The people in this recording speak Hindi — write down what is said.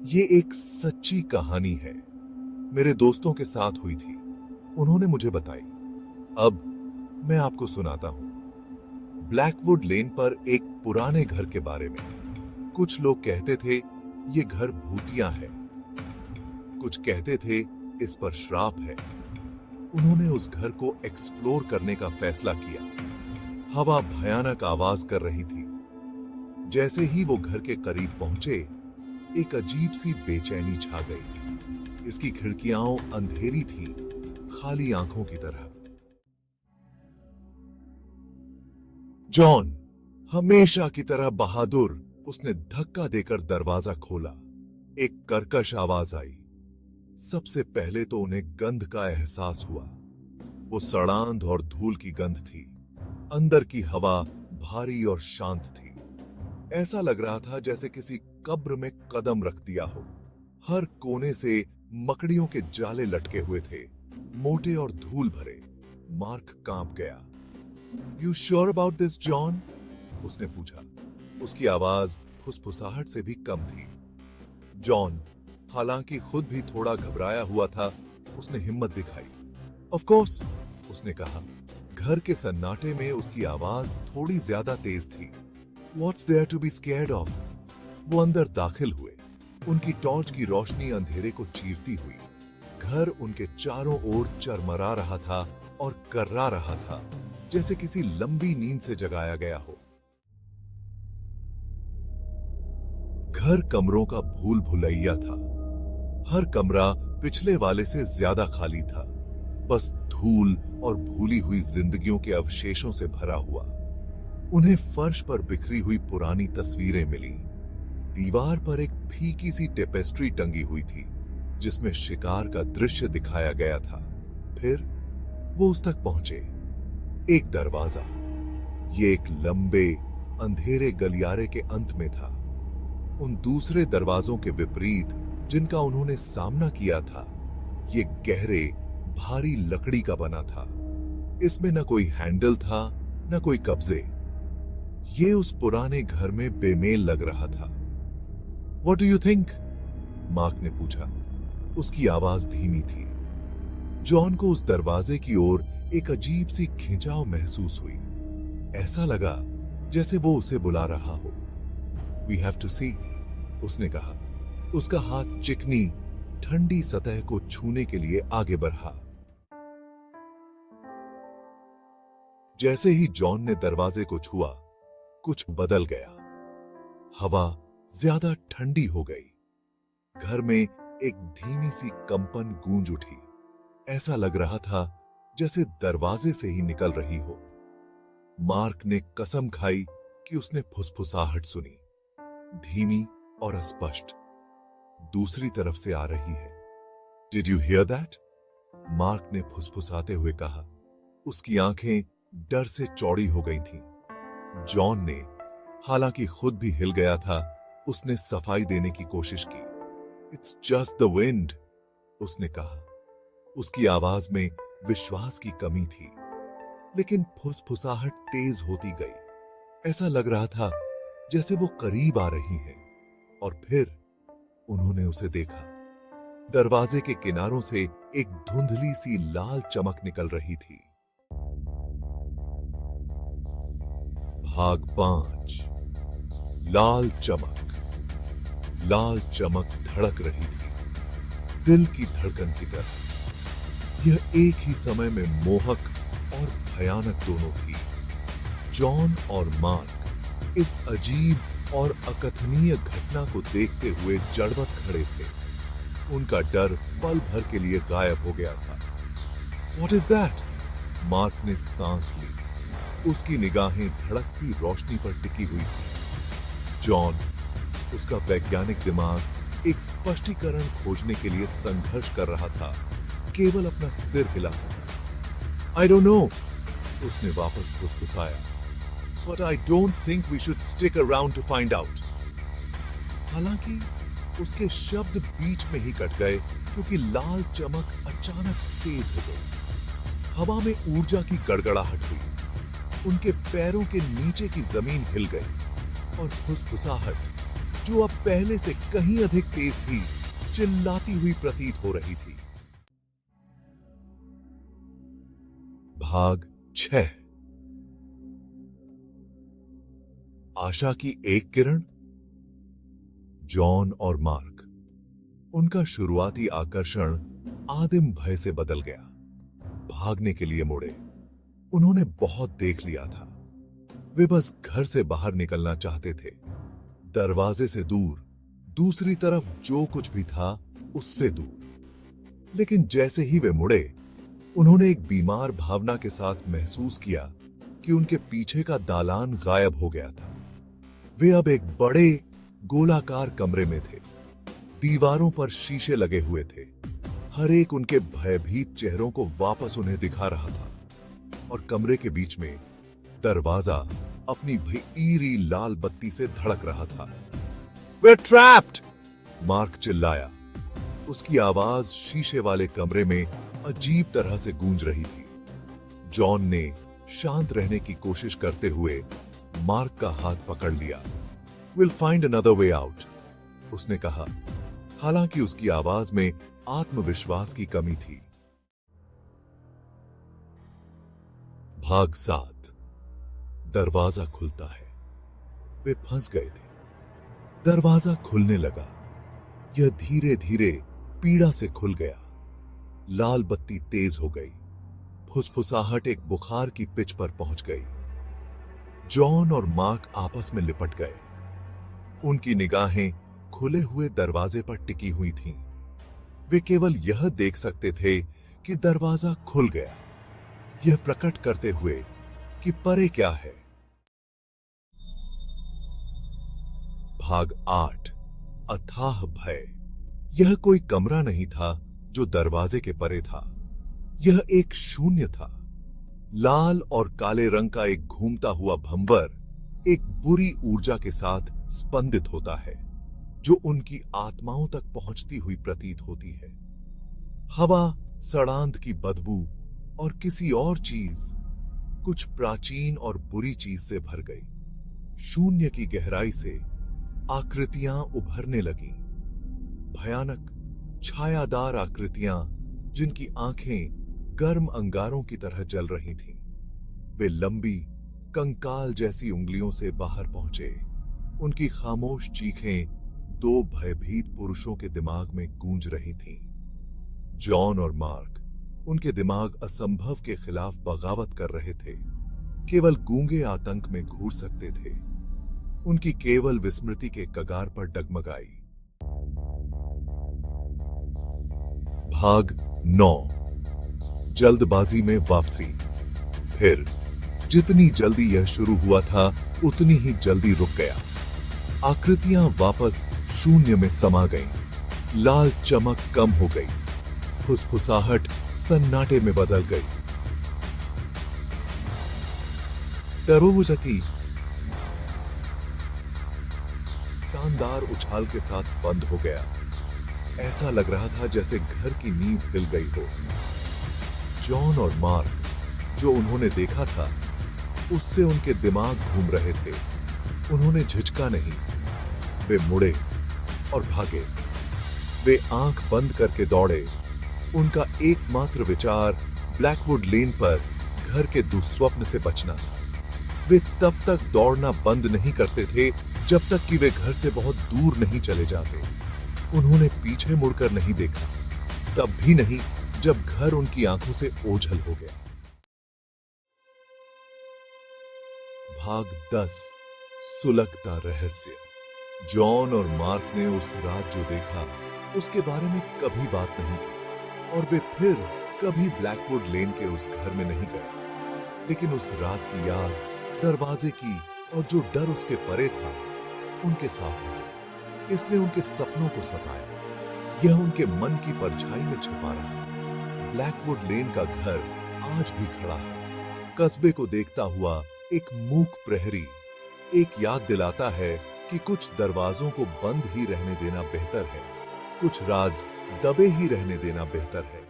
ये एक सच्ची कहानी है। मेरे दोस्तों के साथ हुई थी। उन्होंने मुझे बताई। अब मैं आपको सुनाता हूं। ब्लैकवुड लेन पर एक पुराने घर के बारे में। कुछ लोग कहते थे ये घर भूतिया है, कुछ कहते थे इस पर श्राप है। उन्होंने उस घर को एक्सप्लोर करने का फैसला किया। हवा भयानक आवाज कर रही थी। जैसे ही वो घर के करीब पहुंचे, एक अजीब सी बेचैनी छा गई। इसकी खिड़कियां अंधेरी थीं, खाली आंखों की तरह। जॉन, हमेशा की तरह बहादुर, उसने धक्का देकर दरवाजा खोला। एक कर्कश आवाज आई। सबसे पहले तो उन्हें गंध का एहसास हुआ। वो सड़ांध और धूल की गंध थी। अंदर की हवा भारी और शांत थी। ऐसा लग रहा था जैसे किसी कब्र में कदम रख दिया हो। हर कोने से मकड़ियों के जाले लटके हुए थे, मोटे और धूल भरे। मार्क कांप गया। You sure about this, John? उसने पूछा। उसकी आवाज फुसफुसाहट से भी कम थी। जॉन, हालांकि खुद भी थोड़ा घबराया हुआ था, उसने हिम्मत दिखाई। ऑफ कोर्स, उसने कहा। घर के सन्नाटे में उसकी आवाज थोड़ी ज्यादा तेज थी। What's there to be scared of? वो अंदर दाखिल हुए। उनकी टॉर्च की रोशनी अंधेरे को चीरती हुई। घर उनके चारों ओर चरमरा रहा था और कर्रा रहा था, जैसे किसी लंबी नींद से जगाया गया हो। घर कमरों का भूल भुलैया था। हर कमरा पिछले वाले से ज्यादा खाली था, बस धूल और भूली हुई जिंदगियों के अवशेषों से भरा हुआ। उन्हें फर्श पर बिखरी हुई पुरानी तस्वीरें मिली। दीवार पर एक फीकी सी टेपेस्ट्री टंगी हुई थी, जिसमें शिकार का दृश्य दिखाया गया था। फिर वो उस तक पहुंचे। एक दरवाजा। ये एक लंबे अंधेरे गलियारे के अंत में था। उन दूसरे दरवाजों के विपरीत जिनका उन्होंने सामना किया था, ये गहरे भारी लकड़ी का बना था। इसमें न कोई हैंडल था, न कोई कब्जे। ये उस पुराने घर में बेमेल लग रहा था। What do you think? Mark ने पूछा। उसकी आवाज धीमी थी। जॉन को उस दरवाजे की ओर एक अजीब सी खिंचाव महसूस हुई। ऐसा लगा जैसे वो उसे बुला रहा हो। We have to see, उसने कहा। उसका हाथ चिकनी ठंडी सतह को छूने के लिए आगे बढ़ा। जैसे ही जॉन ने दरवाजे को छुआ, कुछ बदल गया। हवा ज्यादा ठंडी हो गई। घर में एक धीमी सी कंपन गूंज उठी। ऐसा लग रहा था जैसे दरवाजे से ही निकल रही हो। मार्क ने कसम खाई कि उसने फुसफुसाहट सुनी, धीमी और स्पष्ट, दूसरी तरफ से आ रही है। Did you hear that? Mark ने फुसफुसाते हुए कहा। उसकी आंखें डर से चौड़ी हो गई थीं। जॉन ने, हालांकि खुद भी हिल गया था, उसने सफाई देने की कोशिश की। It's just the wind, उसने कहा। उसकी आवाज में विश्वास की कमी थी, लेकिन फुसफुसाहट तेज होती गई। ऐसा लग रहा था जैसे वो करीब आ रही है। और फिर उन्होंने उसे देखा। दरवाजे के किनारों से एक धुंधली सी लाल चमक निकल रही थी। भाग 5। लाल चमक। लाल चमक धड़क रही थी, दिल की धड़कन की तरह। यह एक ही समय में मोहक और भयानक दोनों थी। जॉन और मार्क इस अजीब और अकथनीय घटना को देखते हुए जड़वत खड़े थे। उनका डर पल भर के लिए गायब हो गया था। What is that? मार्क ने सांस ली। उसकी निगाहें धड़कती रोशनी पर टिकी हुई थी। जॉन, उसका वैज्ञानिक दिमाग एक स्पष्टीकरण खोजने के लिए संघर्ष कर रहा था, केवल अपना सिर हिला सका। I don't know, उसने वापस फुसफुसाया। But I don't think we should stick around to find out. हालांकि उसके शब्द बीच में ही कट गए, क्योंकि लाल चमक अचानक तेज हो गई। हवा में ऊर्जा की गड़गड़ाहट हुई। उनके पैरों के नीचे की जमीन हिल गई और फुसफुसाहट जो अब पहले से कहीं अधिक तेज थी, चिल्लाती हुई प्रतीत हो रही थी। भाग 6। आशा की एक किरण। जॉन और मार्क, उनका शुरुआती आकर्षण आदिम भय से बदल गया। भागने के लिए मुड़े। उन्होंने बहुत देख लिया था। वे बस घर से बाहर निकलना चाहते थे, दरवाजे से दूर, दूसरी तरफ जो कुछ भी था उससे दूर। लेकिन जैसे ही वे मुड़े, उन्होंने एक बीमार भावना के साथ महसूस किया कि उनके पीछे का दालान गायब हो गया था। वे अब एक बड़े गोलाकार कमरे में थे। दीवारों पर शीशे लगे हुए थे। हर एक उनके भयभीत चेहरों को वापस उन्हें दिखा रहा था। और कमरे के बीच में दरवाजा अपनी भीरी लाल बत्ती से धड़क रहा था। We're trapped! मार्क चिल्लाया। उसकी आवाज शीशे वाले कमरे में अजीब तरह से गूंज रही थी। जॉन ने शांत रहने की कोशिश करते हुए मार्क का हाथ पकड़ लिया। We'll find another way out, उसने कहा, हालांकि उसकी आवाज में आत्मविश्वास की कमी थी। भाग 7। दरवाजा खुलता है। वे फंस गए थे। दरवाजा खुलने लगा। यह धीरे धीरे पीड़ा से खुल गया। लाल बत्ती तेज हो गई। फुसफुसाहट एक बुखार की पिच पर पहुंच गई। जॉन और मार्क आपस में लिपट गए। उनकी निगाहें खुले हुए दरवाजे पर टिकी हुई थीं। वे केवल यह देख सकते थे कि दरवाजा खुल गया, यह प्रकट करते हुए कि परे क्या है। भाग 8। अथाह भय। यह कोई कमरा नहीं था जो दरवाजे के परे था। यह एक शून्य था। लाल और काले रंग का एक घूमता हुआ भंवर एक बुरी ऊर्जा के साथ स्पंदित होता है, जो उनकी आत्माओं तक पहुंचती हुई प्रतीत होती है। हवा, सड़ांध की बदबू और किसी और चीज, कुछ प्राचीन और बुरी चीज से भर गई। शून्य की गहराई से आकृतियां उभरने लगीं। भयानक, छायादार आकृतियां जिनकी आंखें गर्म अंगारों की तरह जल रही थीं। वे लंबी, कंकाल जैसी उंगलियों से बाहर पहुंचे। उनकी खामोश चीखें दो भयभीत पुरुषों के दिमाग में गूंज रही थीं। जॉन और मार्क, उनके दिमाग असंभव के खिलाफ बगावत कर रहे थे। केवल गूंगे आतंक में घूर सकते थे। उनकी केवल विस्मृति के कगार पर डगमगाई। भाग 9। जल्दबाजी में वापसी। फिर जितनी जल्दी यह शुरू हुआ था, उतनी ही जल्दी रुक गया। आकृतियां वापस शून्य में समा गईं। लाल चमक कम हो गई। फुसफुसाहट सन्नाटे में बदल गई। दरवाजा शानदार उछाल के साथ बंद हो गया। ऐसा लग रहा था जैसे घर की नींव हिल गई हो। जॉन और मार्क, जो उन्होंने देखा था, उससे उनके दिमाग घूम रहे थे। उन्होंने झिझका नहीं। वे मुड़े और भागे। वे आंख बंद करके दौड़े। उनका एकमात्र विचार ब्लैकवुड लेन पर घर के दुस्वप्न से बचना था। वे तब तक दौड़ना बंद नहीं करते थे जब तक कि वे घर से बहुत दूर नहीं चले जाते। उन्होंने पीछे मुड़कर नहीं देखा, तब भी नहीं जब घर उनकी आंखों से ओझल हो गया। भाग 10। सुलगता रहस्य। जॉन और मार्क ने उस रात जो देखा, उसके बारे में कभी बात नहीं की, और वे फिर कभी ब्लैकवुड लेन के उस घर में नहीं गए। लेकिन उस रात की याद, दरवाजे की और जो डर उसके परे था, उनके साथ रहा। इसने उनके सपनों को सताया। यह उनके मन की परछाई में छिपा रहा। ब्लैकवुड लेन का घर आज भी खड़ा है। कस्बे को देखता हुआ एक मूक प्रहरी एक याद दिलाता है कि कुछ दरवाजों को बंद ही रहने देना बेहतर है, कुछ राज दबे ही रहने देना बेहतर है।